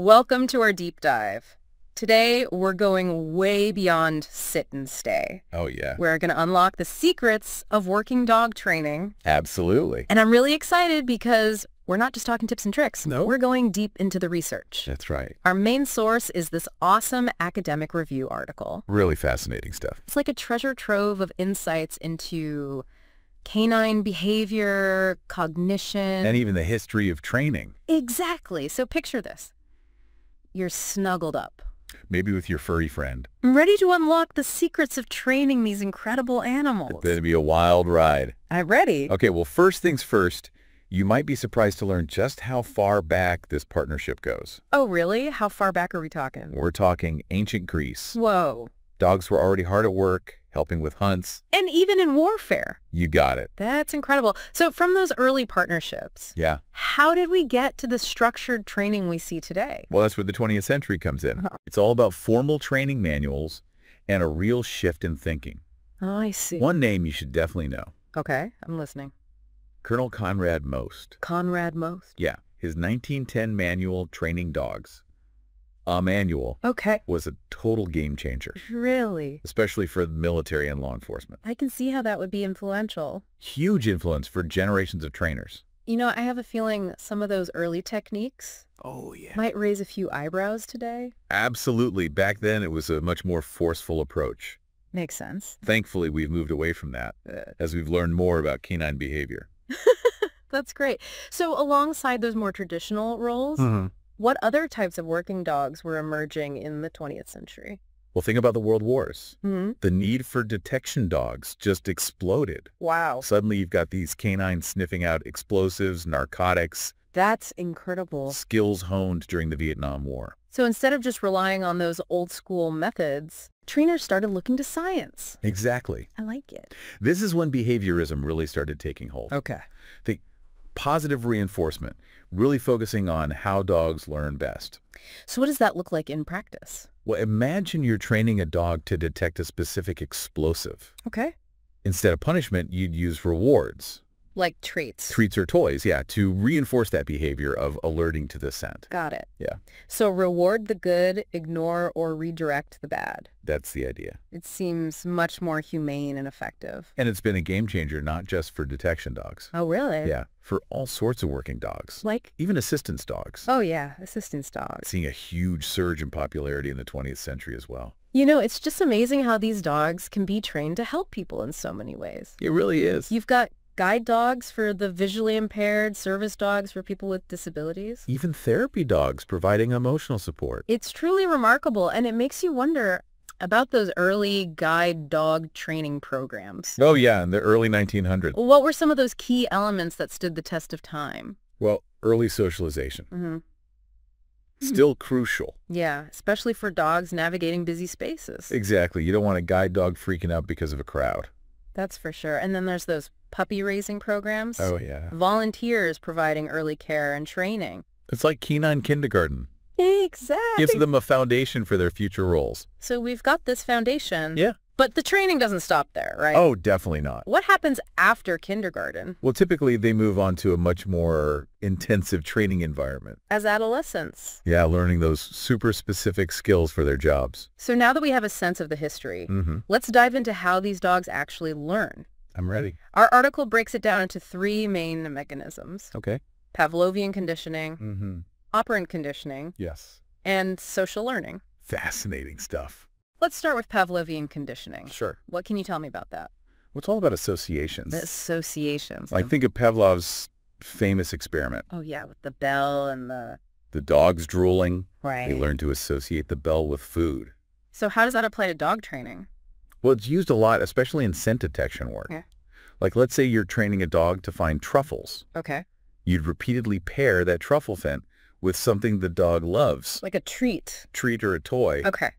Welcome to our deep dive. Today, we're going way beyond sit and stay. Oh, yeah. We're going to unlock the secrets of working dog training. Absolutely. And I'm really excited because we're not just talking tips and tricks. No. We're going deep into the research. That's right. Our main source is this awesome academic review article. Really fascinating stuff. It's like a treasure trove of insights into canine behavior, cognition. And even the history of training. Exactly. So picture this. You're snuggled up. Maybe with your furry friend. I'm ready to unlock the secrets of training these incredible animals. It's going to be a wild ride. I'm ready. Okay, well, first things first, you might be surprised to learn just how far back this partnership goes. Oh, really? How far back are we talking? We're talking ancient Greece. Whoa. Dogs were already hard at work, helping with hunts. And even in warfare. You got it. That's incredible. So from those early partnerships, Yeah. how did we get to the structured training we see today? Well, that's where the 20th century comes in. It's all about formal training manuals and a real shift in thinking. Oh, I see. One name you should definitely know. Okay, I'm listening. Colonel Conrad Most. Conrad Most. Yeah, his 1910 manual training dogs. A manual Okay. was a total game changer, Really? especially for the military and law enforcement. I can see how that would be influential. Huge influence for generations of trainers. You know, I have a feeling some of those early techniques Oh, yeah. might raise a few eyebrows today. Absolutely. Back then, it was a much more forceful approach. Makes sense. Thankfully, we've moved away from that as we've learned more about canine behavior. That's great. So alongside those more traditional roles, what other types of working dogs were emerging in the 20th century? Well, think about the World Wars. Mm-hmm. The need for detection dogs just exploded. Wow. Suddenly, you've got these canines sniffing out explosives, narcotics, That's incredible. skills honed during the Vietnam War. So instead of just relying on those old school methods, trainers started looking to science. Exactly. I like it. This is when behaviorism really started taking hold. Okay. The positive reinforcement, really focusing on how dogs learn best. So what does that look like in practice? Well, imagine you're training a dog to detect a specific explosive. Okay. Instead of punishment, you'd use rewards, Like treats. treats or toys, to reinforce that behavior of alerting to the scent. Got it. Yeah, So reward the good, ignore or redirect the bad. that's the idea. It seems much more humane and effective. And it's been a game changer, not just for detection dogs. Oh, really? Yeah, for all sorts of working dogs, Like? even assistance dogs. Oh, yeah, assistance dogs. Seeing a huge surge in popularity in the 20th century as well. You know, it's just amazing how these dogs can be trained to help people in so many ways. It really is. You've got guide dogs for the visually impaired, service dogs for people with disabilities. Even therapy dogs providing emotional support. It's truly remarkable, and it makes you wonder about those early guide dog training programs. Oh, yeah, in the early 1900s. What were some of those key elements that stood the test of time? Well, early socialization. Mm-hmm. Still crucial. Yeah, especially for dogs navigating busy spaces. Exactly. You don't want a guide dog freaking out because of a crowd. That's for sure. And then there's those puppy raising programs. Oh, yeah. Volunteers providing early care and training. It's like canine kindergarten. Exactly. Gives them a foundation for their future roles. So we've got this foundation. Yeah. But the training doesn't stop there, right? Oh, definitely not. What happens after kindergarten? Well, typically they move on to a much more intensive training environment. As adolescents. Yeah, learning those super specific skills for their jobs. So now that we have a sense of the history, let's dive into how these dogs actually learn. I'm ready. Our article breaks it down into three main mechanisms: Okay. Pavlovian conditioning, operant conditioning, Yes. and social learning. Fascinating stuff. Let's start with Pavlovian conditioning. Sure. What can you tell me about that? Well, it's all about associations. The associations. Like, think of Pavlov's famous experiment. Oh, yeah, with the bell and the... The dog's drooling. Right. They learn to associate the bell with food. So how does that apply to dog training? Well, it's used a lot, especially in scent detection work. Yeah. Like, let's say you're training a dog to find truffles. Okay. You'd repeatedly pair that truffle scent with something the dog loves, Like a treat. treat or a toy. Okay.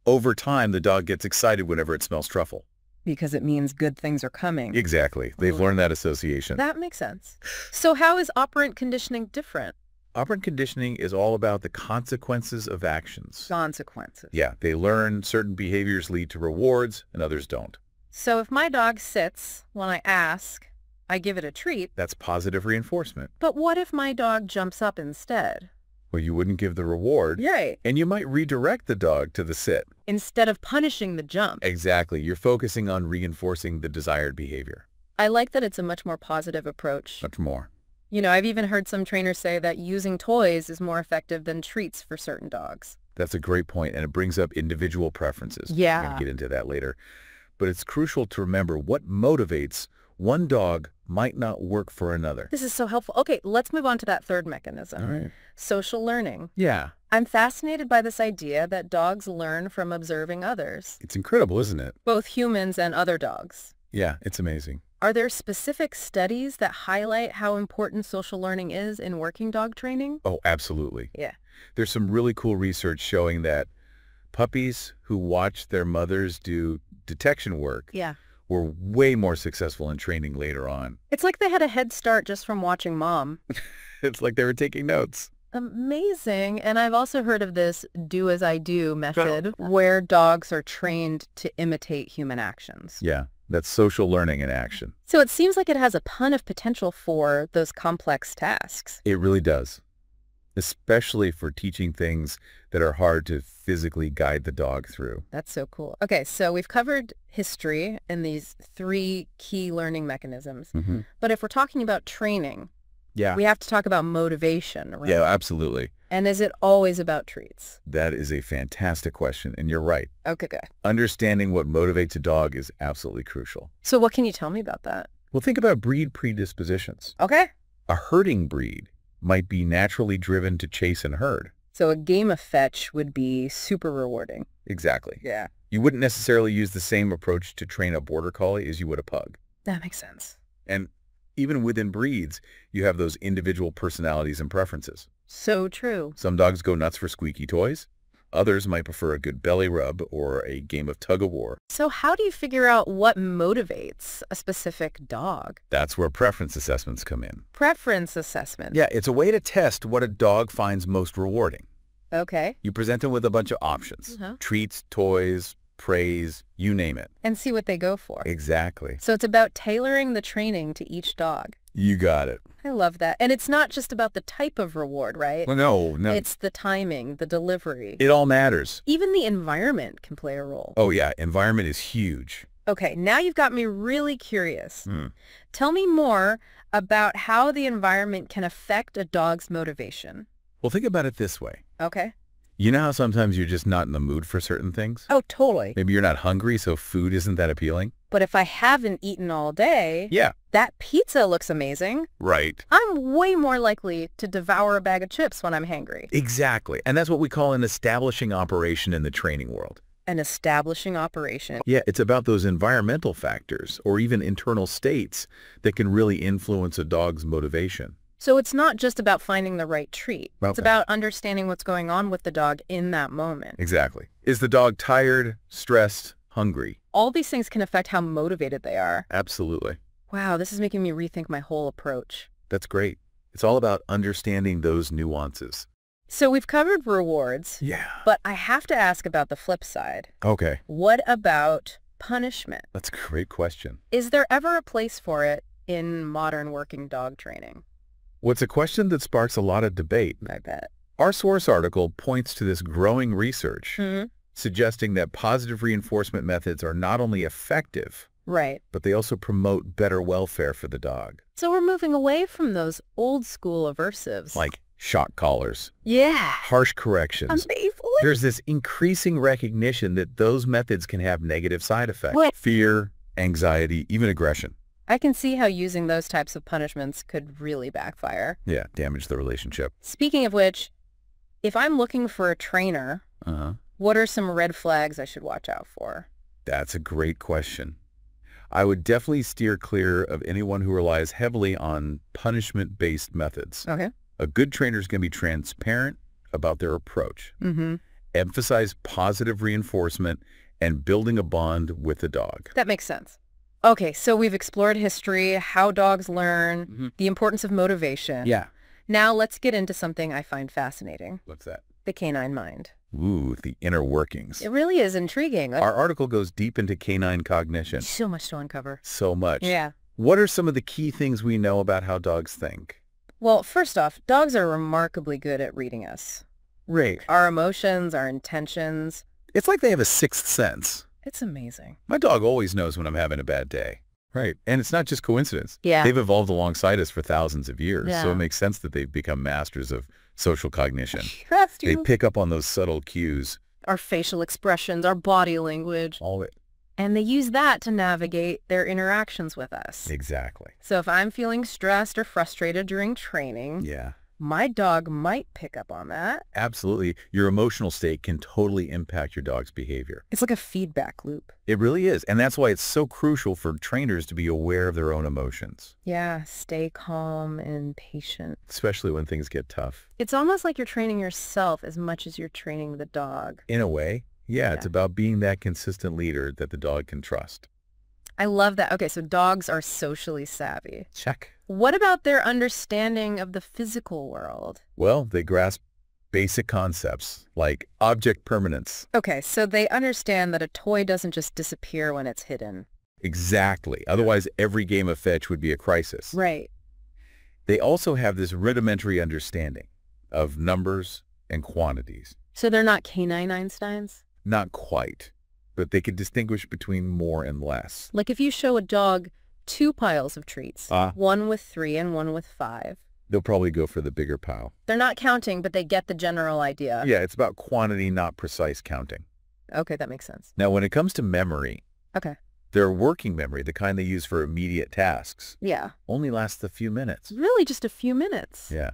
Over time, the dog gets excited whenever it smells truffle. Because it means good things are coming. Exactly. They've learned that association. That makes sense. So how is operant conditioning different? Operant conditioning is all about the consequences of actions. Consequences. Yeah, they learn certain behaviors lead to rewards and others don't. So if my dog sits when I ask, I give it a treat. That's positive reinforcement. But what if my dog jumps up instead? Well, you wouldn't give the reward, Yay. and you might redirect the dog to the sit. Instead of punishing the jump. Exactly. You're focusing on reinforcing the desired behavior. I like that it's a much more positive approach. Much more. You know, I've even heard some trainers say that using toys is more effective than treats for certain dogs. That's a great point, and it brings up individual preferences. Yeah. We're going to get into that later. But it's crucial to remember what motivates one dog might not work for another. This is so helpful. Okay, let's move on to that third mechanism. All right. Social learning. Yeah. I'm fascinated by this idea that dogs learn from observing others, It's incredible, isn't it? both humans and other dogs. Yeah, it's amazing. Are there specific studies that highlight how important social learning is in working dog training? Oh, absolutely. Yeah. There's some really cool research showing that puppies who watch their mothers do detection work Yeah. were way more successful in training later on. It's like they had a head start just from watching mom. It's like they were taking notes. Amazing. And I've also heard of this do as I do method where dogs are trained to imitate human actions. Yeah, that's social learning in action. So it seems like it has a ton of potential for those complex tasks. It really does, especially for teaching things that are hard to physically guide the dog through. That's so cool. Okay, so we've covered history and these 3 key learning mechanisms. Mm-hmm. But if we're talking about training, Yeah. we have to talk about motivation, right? Yeah, absolutely. And is it always about treats? That is a fantastic question, and you're right. Okay, good. Understanding what motivates a dog is absolutely crucial. So what can you tell me about that? Well, think about breed predispositions. Okay. A herding breed might be naturally driven to chase and herd. So a game of fetch would be super rewarding. Exactly. Yeah. You wouldn't necessarily use the same approach to train a border collie as you would a pug. That makes sense. And even within breeds, you have those individual personalities and preferences. So true. Some dogs go nuts for squeaky toys. Others might prefer a good belly rub or a game of tug-of-war. So how do you figure out what motivates a specific dog? That's where preference assessments come in. Preference assessment. Yeah, it's a way to test what a dog finds most rewarding. Okay. You present them with a bunch of options. Uh-huh. Treats, toys, praise, you name it. And see what they go for. Exactly. So it's about tailoring the training to each dog. You got it. I love that. And it's not just about the type of reward, right? Well, no. It's the timing, the delivery. It all matters. Even the environment can play a role. Oh, yeah. Environment is huge. Okay, now you've got me really curious. Tell me more about how the environment can affect a dog's motivation. Well, think about it this way. Okay. You know how sometimes you're just not in the mood for certain things? Oh, totally. Maybe you're not hungry, so food isn't that appealing? But if I haven't eaten all day, Yeah. that pizza looks amazing. Right. I'm way more likely to devour a bag of chips when I'm hangry. Exactly. And that's what we call an establishing operation in the training world. An establishing operation. Yeah, it's about those environmental factors or even internal states that can really influence a dog's motivation. So it's not just about finding the right treat. It's Okay. about understanding what's going on with the dog in that moment. Exactly. Is the dog tired, stressed, hungry? All these things can affect how motivated they are. Absolutely. Wow, this is making me rethink my whole approach. That's great. It's all about understanding those nuances. So we've covered rewards, Yeah. but I have to ask about the flip side. Okay. What about punishment? That's a great question. Is there ever a place for it in modern working dog training? Well, it's a question that sparks a lot of debate. I bet. Our source article points to this growing research Hmm. suggesting that positive reinforcement methods are not only effective, Right. but they also promote better welfare for the dog, So we're moving away from those old school aversives. like shock collars, Yeah. harsh corrections. Amazing. There's this increasing recognition that those methods can have negative side effects. What? Fear, anxiety, even aggression. I can see how using those types of punishments could really backfire. Yeah, damage the relationship. Speaking of which, if I'm looking for a trainer, what are some red flags I should watch out for? That's a great question. I would definitely steer clear of anyone who relies heavily on punishment-based methods. Okay. A good trainer is going to be transparent about their approach, Mm-hmm. emphasize positive reinforcement, and building a bond with the dog. That makes sense. Okay, so we've explored history, how dogs learn, the importance of motivation. Yeah. Now let's get into something I find fascinating, What's that? the canine mind. Ooh, the inner workings. It really is intriguing. Our article goes deep into canine cognition. So much to uncover. So much. Yeah. What are some of the key things we know about how dogs think? Well, first off, dogs are remarkably good at reading us. Right. Our emotions, our intentions. It's like they have a sixth sense. It's amazing. My dog always knows when I'm having a bad day. Right. And it's not just coincidence. Yeah. They've evolved alongside us for thousands of years. Yeah. So it makes sense that they've become masters of social cognition. Trust They you. pick up on those subtle cues. Our facial expressions, our body language. All of it. And they use that to navigate their interactions with us. Exactly. So if I'm feeling stressed or frustrated during training, Yeah. my dog might pick up on that. Absolutely. Your emotional state can totally impact your dog's behavior. It's like a feedback loop. It really is. And that's why it's so crucial for trainers to be aware of their own emotions, Yeah, stay calm and patient. especially when things get tough. It's almost like you're training yourself as much as you're training the dog. In a way, yeah, it's Yeah. about being that consistent leader that the dog can trust. I love that. Okay, so dogs are socially savvy. Check. What about their understanding of the physical world? Well, they grasp basic concepts like object permanence. Okay, so they understand that a toy doesn't just disappear when it's hidden. Exactly. Otherwise, every game of fetch would be a crisis. Right. They also have this rudimentary understanding of numbers and quantities. So they're not canine Einsteins? Not quite, but they can distinguish between more and less. Like if you show a dog 2 piles of treats, one with 3 and one with 5. They'll probably go for the bigger pile. They're not counting, but they get the general idea. Yeah, it's about quantity, not precise counting. Okay, that makes sense. Now, when it comes to memory, Okay. their working memory, the kind they use for immediate tasks, Yeah. only lasts a few minutes. Really just a few minutes. Yeah.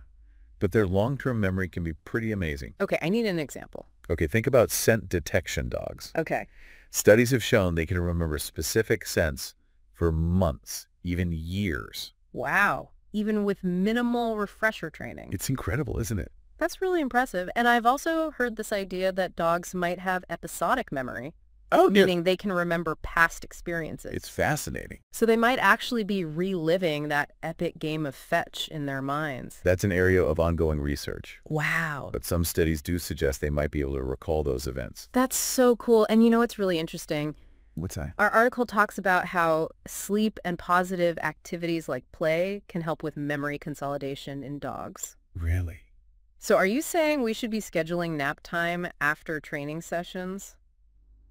But their long-term memory can be pretty amazing. Okay, I need an example. Okay, think about scent detection dogs. Okay. Studies have shown they can remember specific scents for months, even years. Wow. Even with minimal refresher training. It's incredible, isn't it? That's really impressive. And I've also heard this idea that dogs might have episodic memory, Oh, yeah. meaning they can remember past experiences. It's fascinating. So they might actually be reliving that epic game of fetch in their minds. That's an area of ongoing research. Wow. But some studies do suggest they might be able to recall those events. That's so cool. And you know what's really interesting? What's that? Our article talks about how sleep and positive activities like play can help with memory consolidation in dogs. Really? So are you saying we should be scheduling nap time after training sessions?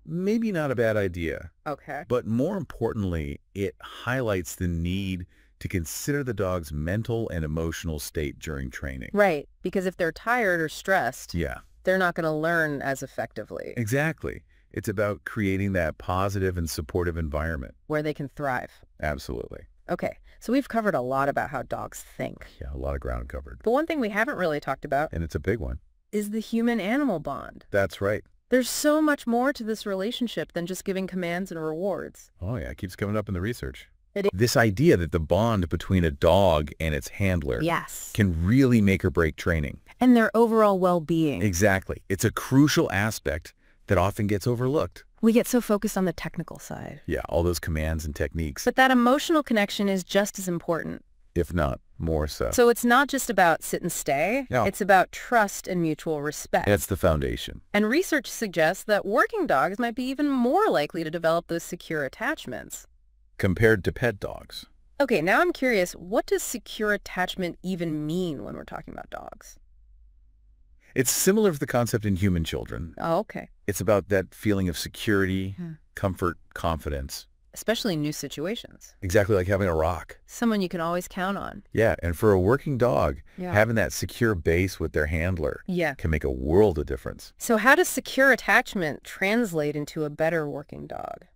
Maybe not a bad idea. Okay. But more importantly, it highlights the need to consider the dog's mental and emotional state during training. Right, because if they're tired or stressed, Yeah, they're not going to learn as effectively exactly. It's about creating that positive and supportive environment. where they can thrive. Absolutely. Okay, so we've covered a lot about how dogs think. Yeah, a lot of ground covered. But one thing we haven't really talked about And it's a big one. is the human-animal bond. That's right. There's so much more to this relationship than just giving commands and rewards. Oh, yeah, it keeps coming up in the research. It is. This idea that the bond between a dog and its handler Yes. can really make or break training. And their overall well-being. Exactly. It's a crucial aspect that often gets overlooked. We get so focused on the technical side. Yeah, all those commands and techniques, But that emotional connection is just as important. if not more so. So it's not just about sit and stay. No. It's about trust and mutual respect. That's the foundation. And research suggests that working dogs might be even more likely to develop those secure attachments. Compared to pet dogs. Okay, now I'm curious, what does secure attachment even mean when we're talking about dogs? It's similar to the concept in human children. Oh, okay. It's about that feeling of security, comfort, confidence. Especially in new situations. Exactly like having a rock. Someone you can always count on. Yeah, and for a working dog, Yeah. having that secure base with their handler Yeah. can make a world of difference. So how does secure attachment translate into a better working dog?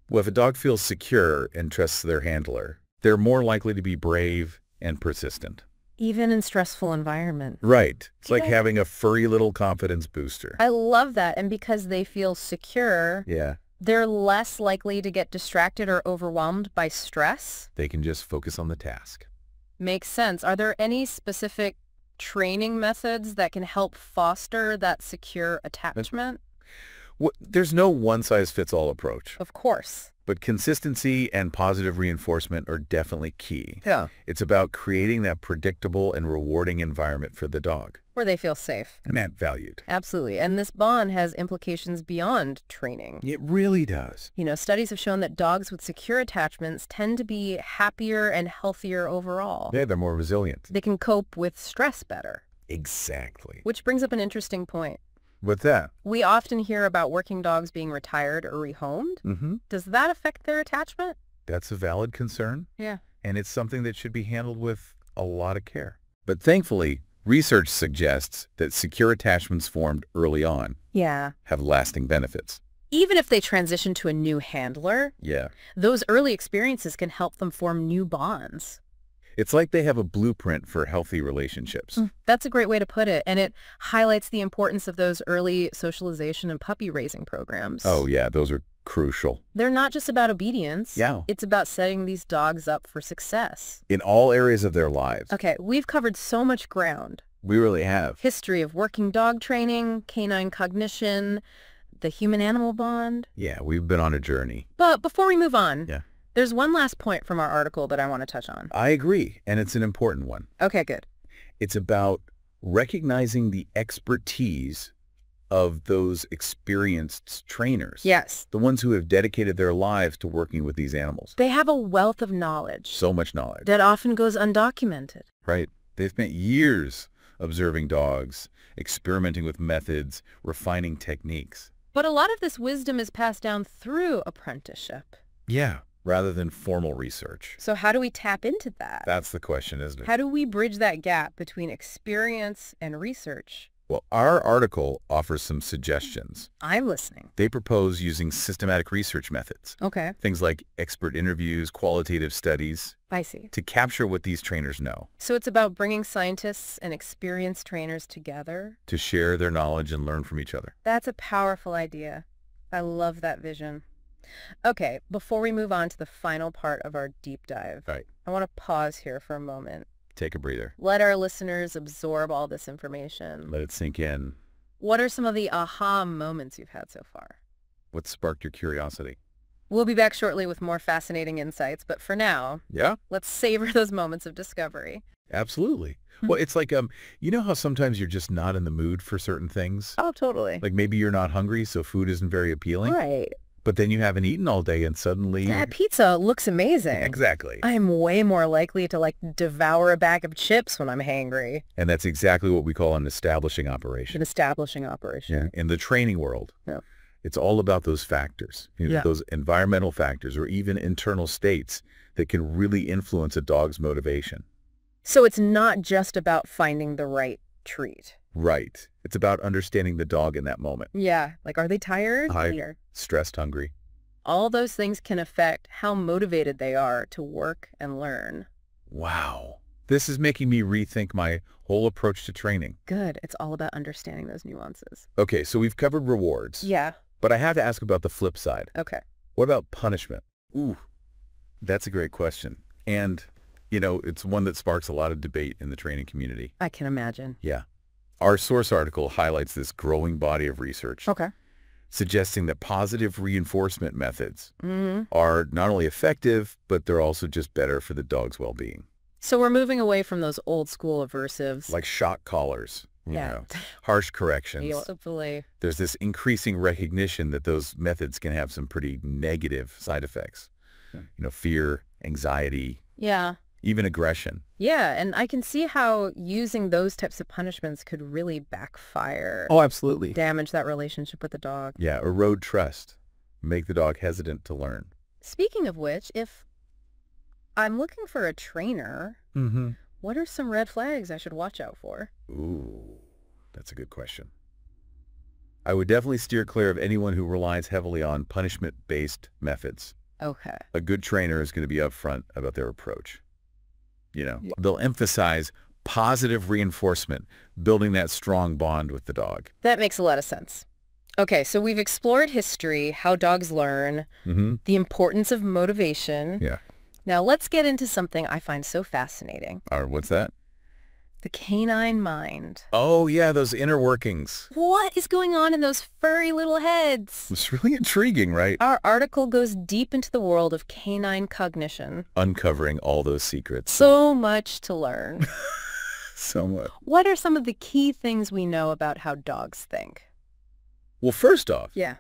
Well, if a dog feels secure and trusts their handler, they're more likely to be brave and persistent. Even in stressful environments. Right. It's like Yeah. having a furry little confidence booster. I love that. And because they feel secure, Yeah. they're less likely to get distracted or overwhelmed by stress. They can just focus on the task. Makes sense. Are there any specific training methods that can help foster that secure attachment? There's no one-size-fits-all approach. Of course. But consistency and positive reinforcement are definitely key. Yeah. It's about creating that predictable and rewarding environment for the dog. Where they feel safe. And valued. Absolutely. And this bond has implications beyond training. It really does. You know, studies have shown that dogs with secure attachments tend to be happier and healthier overall. Yeah, they're more resilient. They can cope with stress better. Exactly. Which brings up an interesting point. What's that? We often hear about working dogs being retired or rehomed. Mm-hmm. Does that affect their attachment? That's a valid concern. Yeah. And it's something that should be handled with a lot of care. But thankfully, research suggests that secure attachments formed early on Yeah. have lasting benefits. Even if they transition to a new handler, Yeah. those early experiences can help them form new bonds. It's like they have a blueprint for healthy relationships. That's a great way to put it. And it highlights the importance of those early socialization and puppy raising programs. Oh, yeah, those are crucial. They're not just about obedience. Yeah. It's about setting these dogs up for success. In all areas of their lives. Okay, we've covered so much ground. We really have. History of working dog training, canine cognition, the human-animal bond. Yeah, we've been on a journey. But before we move on, Yeah. there's one last point from our article that I want to touch on. I agree, and it's an important one. Okay, good. It's about recognizing the expertise of those experienced trainers. Yes. The ones who have dedicated their lives to working with these animals. They have a wealth of knowledge So much knowledge, that often goes undocumented. right? They've spent years observing dogs, experimenting with methods, refining techniques. But a lot of this wisdom is passed down through apprenticeship. Yeah, rather than formal research. So how do we tap into that? That's the question, isn't it? How do we bridge that gap between experience and research? Well, our article offers some suggestions. I'm listening. They propose using systematic research methods, Okay, things like expert interviews, qualitative studies, I see. to capture what these trainers know, So it's about bringing scientists and experienced trainers together. to share their knowledge and learn from each other. That's a powerful idea. I love that vision. Okay, before we move on to the final part of our deep dive, Right. I want to pause here for a moment. Take a breather. Let our listeners absorb all this information. Let it sink in. What are some of the aha moments you've had so far? What sparked your curiosity? We'll be back shortly with more fascinating insights, but for now, Yeah, let's savor those moments of discovery. absolutely. Well, it's like, you know how sometimes you're just not in the mood for certain things? Oh, totally. Like maybe you're not hungry, so food isn't very appealing. Right. But then you haven't eaten all day and suddenly... That pizza looks amazing. Exactly. I'm way more likely to devour a bag of chips when I'm hangry. And that's exactly what we call an establishing An operation. establishing operation. In the training world, Yeah. it's all about those factors, Yeah. those environmental factors or even internal states that can really influence a dog's motivation. So it's not just about finding the right treat. Right. It's about understanding the dog in that moment. Yeah, are they tired? Tired. Stressed, hungry. All those things can affect how motivated they are to work and learn. Wow. This is making me rethink my whole approach to training. Good. It's all about understanding those nuances. Okay, so we've covered rewards. Yeah. But I have to ask about the flip side. Okay. What about punishment? Ooh, that's a great question. And, it's one that sparks a lot of debate in the training community. I can imagine. Yeah. Our source article highlights this growing body of research, Okay. suggesting that positive reinforcement methods Mm-hmm. are not only effective, but they're also just better for the dog's well-being. So we're moving away from those old school aversives. Like shock collars, Yeah. harsh corrections. Hopefully. There's this increasing recognition that those methods can have some pretty negative side effects. Fear, anxiety, Yeah. even aggression. Yeah, and I can see how using those types of punishments could really backfire. Oh, absolutely. Damage that relationship with the dog. Yeah, erode trust, make the dog hesitant to learn. Speaking of which, if I'm looking for a trainer, Mm-hmm. what are some red flags I should watch out for? Ooh, that's a good question. I would definitely steer clear of anyone who relies heavily on punishment-based methods. Okay. A good trainer is going to be upfront about their approach. They'll emphasize positive reinforcement, building that strong bond with the dog. That makes a lot of sense. Okay, so we've explored history, how dogs learn, Mm-hmm. the importance of motivation. Yeah. Now let's get into something I find so fascinating. Or what's that? The canine mind. Oh, yeah, those inner workings. What is going on in those furry little heads? It's really intriguing, right? Our article goes deep into the world of canine cognition. Uncovering all those secrets. So much to learn. So much. What are some of the key things we know about how dogs think? Well, first off, Yeah.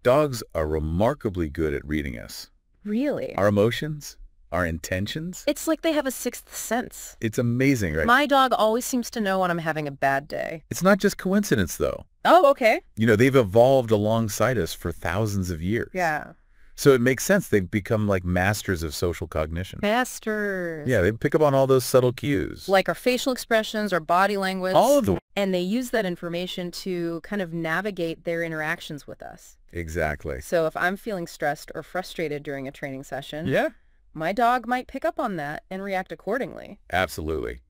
dogs are remarkably good at reading us. Really? Our emotions, our intentions. It's like they have a sixth sense. It's amazing, right? My dog always seems to know when I'm having a bad day. It's not just coincidence, though. Oh, okay. They've evolved alongside us for thousands of years. Yeah. So it makes sense. They've become like masters of social cognition. Masters. Yeah, they pick up on all those subtle cues. Like our facial expressions, our body language. All of them. And they use that information to kind of navigate their interactions with us. Exactly. So if I'm feeling stressed or frustrated during a training session, Yeah, my dog might pick up on that and react accordingly. absolutely.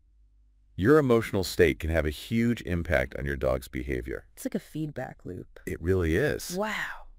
Your emotional state can have a huge impact on your dog's behavior. It's like a feedback loop. It really is. Wow.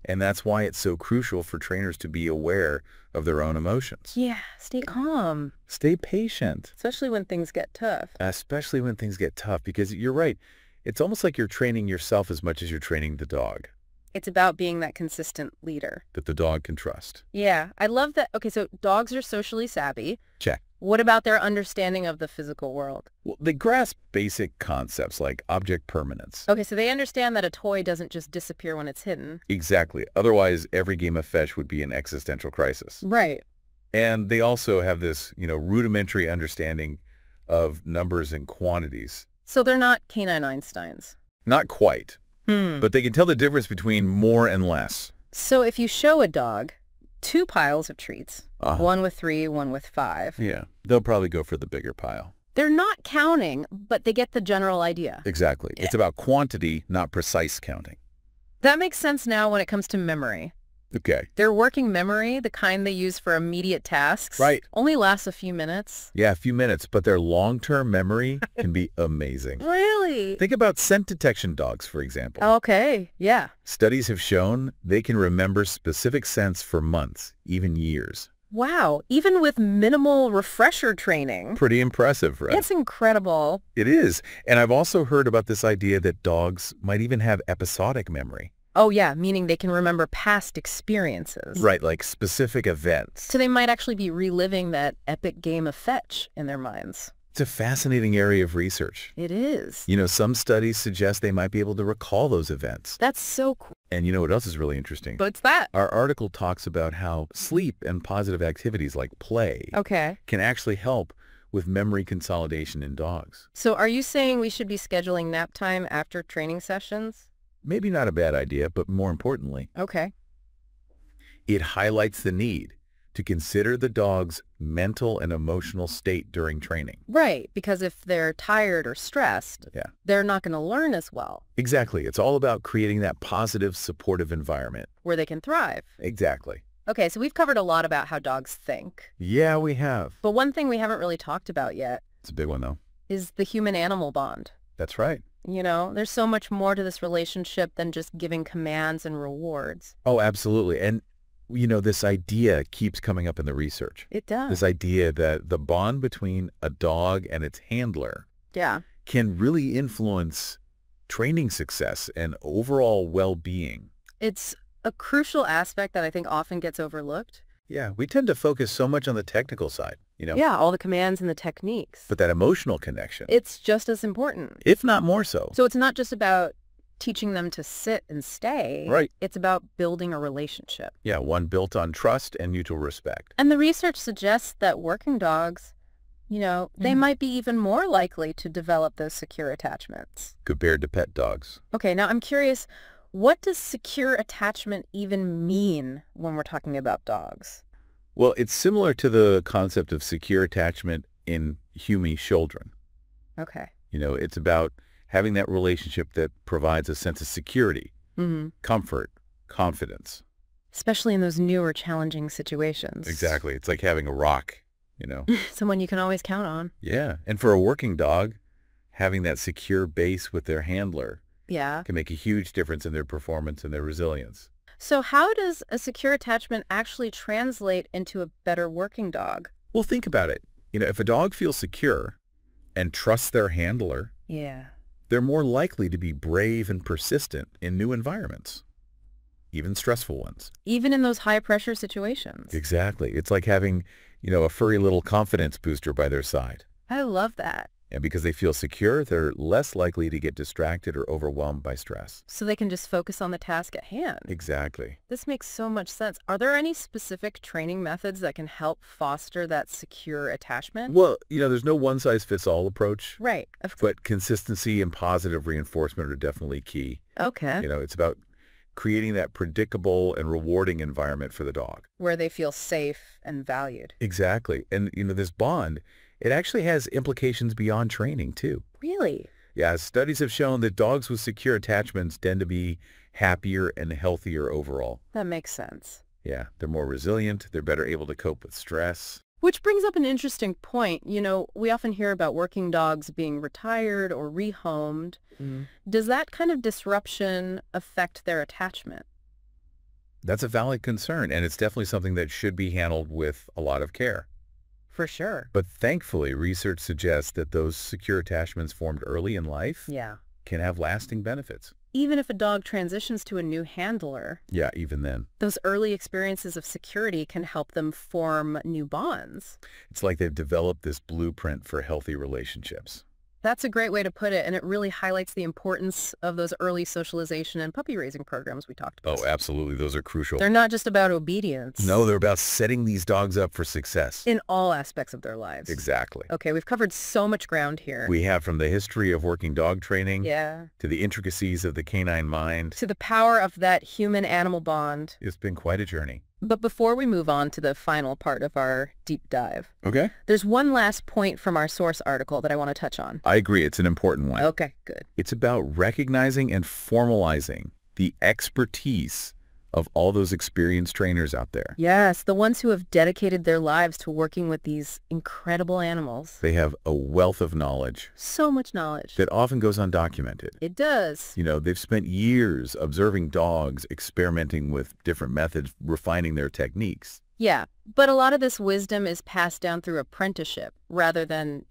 And that's why it's so crucial for trainers to be aware of their own emotions. Yeah, stay calm, Stay patient, especially when things get tough. especially when things get tough, because you're right. It's almost like you're training yourself as much as you're training the dog, It's about being that consistent leader. that the dog can trust. Yeah, I love that. Okay, so dogs are socially savvy. Check. What about their understanding of the physical world? Well, they grasp basic concepts like object permanence. Okay, so they understand that a toy doesn't just disappear when it's hidden. Exactly. Otherwise, every game of fetch would be an existential crisis. Right. And they also have this, rudimentary understanding of numbers and quantities. So they're not canine Einsteins. Not quite, Hmm. but they can tell the difference between more and less. So if you show a dog 2 piles of treats, one with 3, one with 5, Yeah, they'll probably go for the bigger pile. they're not counting, but they get the general idea. Exactly. It's about quantity, not precise counting. That makes sense now when it comes to memory. Okay. Their working memory, the kind they use for immediate tasks, Right. only lasts a few minutes. Yeah, a few minutes, but their long-term memory can be amazing. Really? Think about scent detection dogs, for example. Okay, yeah. Studies have shown they can remember specific scents for months, even years. Wow, even with minimal refresher training. Pretty impressive, right? It's incredible. It is. And I've also heard about this idea that dogs might even have episodic memory. Oh yeah, meaning they can remember past experiences. Right, like specific events. So they might actually be reliving that epic game of fetch in their minds. It's a fascinating area of research. It is. Some studies suggest they might be able to recall those events. That's so cool. And you know what else is really interesting? What's that? Our article talks about how sleep and positive activities like play Okay. can actually help with memory consolidation in dogs. So are you saying we should be scheduling nap time after training sessions? Maybe not a bad idea, but more importantly, Okay. it highlights the need to consider the dog's mental and emotional state during training. Right, because if they're tired or stressed, Yeah. they're not going to learn as well, Exactly. It's all about creating that positive, supportive environment. where they can thrive. Exactly. Okay, so we've covered a lot about how dogs think. Yeah, we have. But one thing we haven't really talked about yet It's a big one, though. is the human-animal bond. That's right. There's so much more to this relationship than just giving commands and rewards. Oh, absolutely. And, this idea keeps coming up in the research. It does. This idea that the bond between a dog and its handler Yeah. can really influence training success and overall well-being. It's a crucial aspect that I think often gets overlooked. Yeah, we tend to focus so much on the technical side, Yeah, all the commands and the techniques. but that emotional connection, It's just as important. if not more so. So it's not just about teaching them to sit and stay. Right. It's about building a relationship. Yeah, one built on trust and mutual respect. And the research suggests that working dogs, they might be even more likely to develop those secure attachments. Compared to pet dogs. Okay, now I'm curious, what does secure attachment even mean when we're talking about dogs? Well, it's similar to the concept of secure attachment in human children. Okay. It's about having that relationship that provides a sense of security, comfort, confidence. Especially in those newer, challenging situations. Exactly. It's like having a rock, Someone you can always count on. Yeah. And for a working dog, having that secure base with their handler Yeah. can make a huge difference in their performance and their resilience. So how does a secure attachment actually translate into a better working dog? Well, think about it. If a dog feels secure, and trust their handler, Yeah. they're more likely to be brave and persistent in new environments, even stressful ones. Even in those high-pressure situations. Exactly. It's like having, a furry little confidence booster by their side. I love that. And because they feel secure, they're less likely to get distracted or overwhelmed by stress. So they can just focus on the task at hand. Exactly. This makes so much sense. Are there any specific training methods that can help foster that secure attachment? Well, there's no one-size-fits-all approach, Right. but consistency and positive reinforcement are definitely key. Okay. It's about creating that predictable and rewarding environment for the dog. Where they feel safe and valued. Exactly. And, this bond, it actually has implications beyond training, too. Really? Yeah, studies have shown that dogs with secure attachments tend to be happier and healthier overall. That makes sense. Yeah, they're more resilient. They're better able to cope with stress. Which brings up an interesting point. We often hear about working dogs being retired or rehomed. Does that kind of disruption affect their attachment? That's a valid concern, and it's definitely something that should be handled with a lot of care. For sure. But thankfully, research suggests that those secure attachments formed early in life Yeah. can have lasting benefits. Even if a dog transitions to a new handler, Yeah, even then. those early experiences of security can help them form new bonds. It's like they've developed this blueprint for healthy relationships. That's a great way to put it, and it really highlights the importance of those early socialization and puppy raising programs we talked about. Oh, absolutely. Those are crucial. They're not just about obedience. No, they're about setting these dogs up for success. In all aspects of their lives. Exactly. Okay, we've covered so much ground here. We have from the history of working dog training Yeah. to the intricacies of the canine mind. To the power of that human-animal bond. It's been quite a journey. But before we move on to the final part of our deep dive, Okay. there's one last point from our source article that I want to touch on. I agree. It's an important one. Okay, good. It's about recognizing and formalizing the expertise of all those experienced trainers out there. Yes, the ones who have dedicated their lives to working with these incredible animals. They have a wealth of knowledge So much knowledge. that often goes undocumented. It does. They've spent years observing dogs, experimenting with different methods, refining their techniques. Yeah, but a lot of this wisdom is passed down through apprenticeship rather than,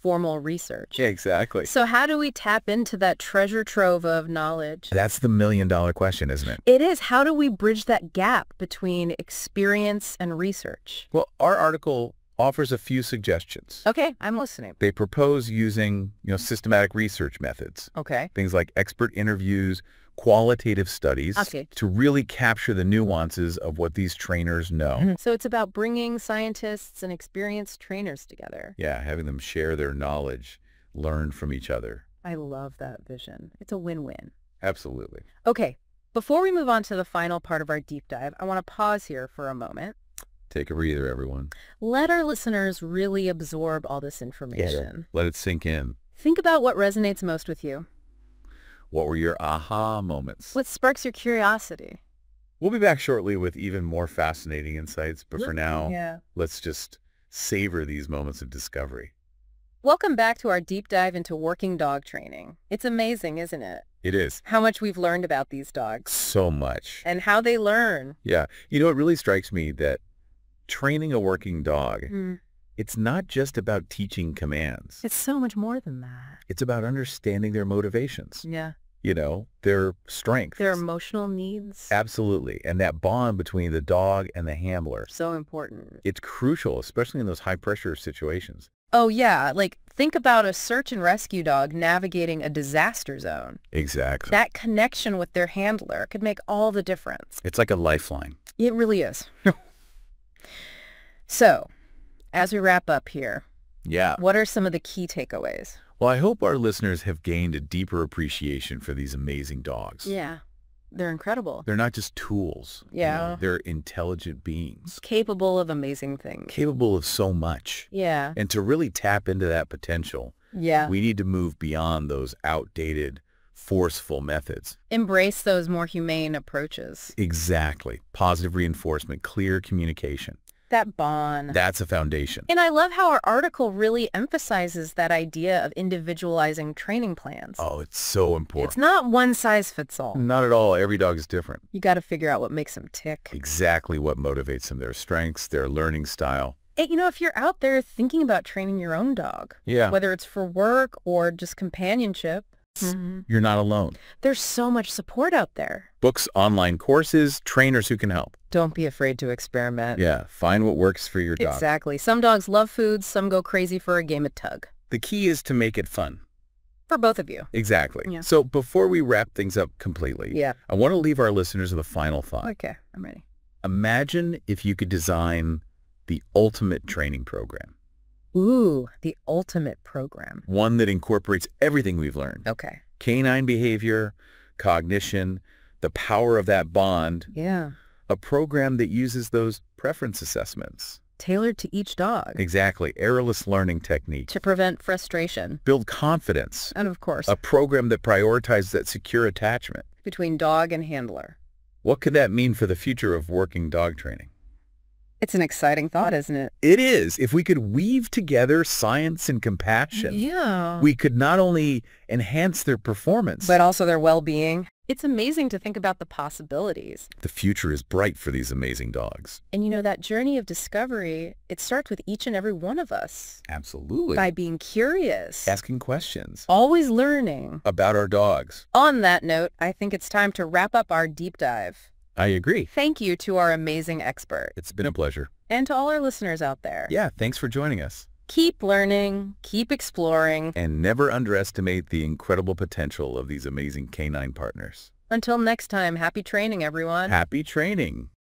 formal research. Yeah, exactly. So how do we tap into that treasure trove of knowledge? That's the million-dollar question, isn't it? It is. How do we bridge that gap between experience and research? Well, our article offers a few suggestions. Okay, I'm listening. They propose using, systematic research methods, Okay. things like expert interviews, qualitative studies, Okay. to really capture the nuances of what these trainers know. So it's about bringing scientists and experienced trainers together. Yeah, having them share their knowledge, learn from each other. I love that vision. It's a win-win. Absolutely. Okay, before we move on to the final part of our deep dive, I want to pause here for a moment. Take a breather, everyone. Let our listeners really absorb all this information. Let it sink in. Think about what resonates most with you. What were your aha moments? What sparks your curiosity? We'll be back shortly with even more fascinating insights, but for now, Yeah. let's just savor these moments of discovery. Welcome back to our deep dive into working dog training. It's amazing, isn't it? It is. How much we've learned about these dogs So much. and how they learn. Yeah. It really strikes me that training a working dog, it's not just about teaching commands. It's so much more than that. It's about understanding their motivations, Yeah. their strengths. Their emotional needs. Absolutely. And that bond between the dog and the handler. So important. It's crucial, especially in those high-pressure situations. Oh, yeah. Think about a search and rescue dog navigating a disaster zone. Exactly. That connection with their handler could make all the difference. It's like a lifeline. It really is. So, as we wrap up here, Yeah. what are some of the key takeaways? Well, I hope our listeners have gained a deeper appreciation for these amazing dogs. Yeah. They're incredible. They're not just tools. Yeah. They're intelligent beings, Capable of amazing things. capable of so much. Yeah. And to really tap into that potential, Yeah. we need to move beyond those outdated, forceful methods. Embrace those more humane approaches. Exactly. Positive reinforcement, clear communication. That bond. That's a foundation. And I love how our article really emphasizes that idea of individualizing training plans. Oh, it's so important. It's not one size fits all. Not at all. Every dog is different. You got to figure out what makes them tick. Exactly what motivates them, their strengths, their learning style. If you're out there thinking about training your own dog, Yeah. whether it's for work or just companionship, You're not alone. there's so much support out there. Books, online courses, trainers who can help. Don't be afraid to experiment. Yeah, find what works for your dog. Exactly. Some dogs love food, some go crazy for a game of tug. The key is to make it fun. For both of you. Exactly. Yeah. So before we wrap things up completely, Yeah. I want to leave our listeners with a final thought. Okay, I'm ready. Imagine if you could design the ultimate training program, Ooh, the ultimate program. one that incorporates everything we've learned. Okay. Canine behavior, cognition, the power of that bond, Yeah. a program that uses those preference assessments. Tailored to each dog. Exactly. Errorless learning technique. To prevent frustration. Build confidence. And of course, A program that prioritizes that secure attachment. between dog and handler. What could that mean for the future of working dog training? It's an exciting thought, isn't it? It is. If we could weave together science and compassion, Yeah. we could not only enhance their performance, But also their well-being. It's amazing to think about the possibilities. the future is bright for these amazing dogs. And that journey of discovery, it starts with each and every one of us. Absolutely. By being curious. Asking questions Always learning. about our dogs. On that note, I think it's time to wrap up our deep dive. I agree. Thank you to our amazing expert. It's been a pleasure. And to all our listeners out there. Yeah, thanks for joining us. Keep learning, keep exploring. And never underestimate the incredible potential of these amazing canine partners. Until next time, happy training, everyone. Happy training.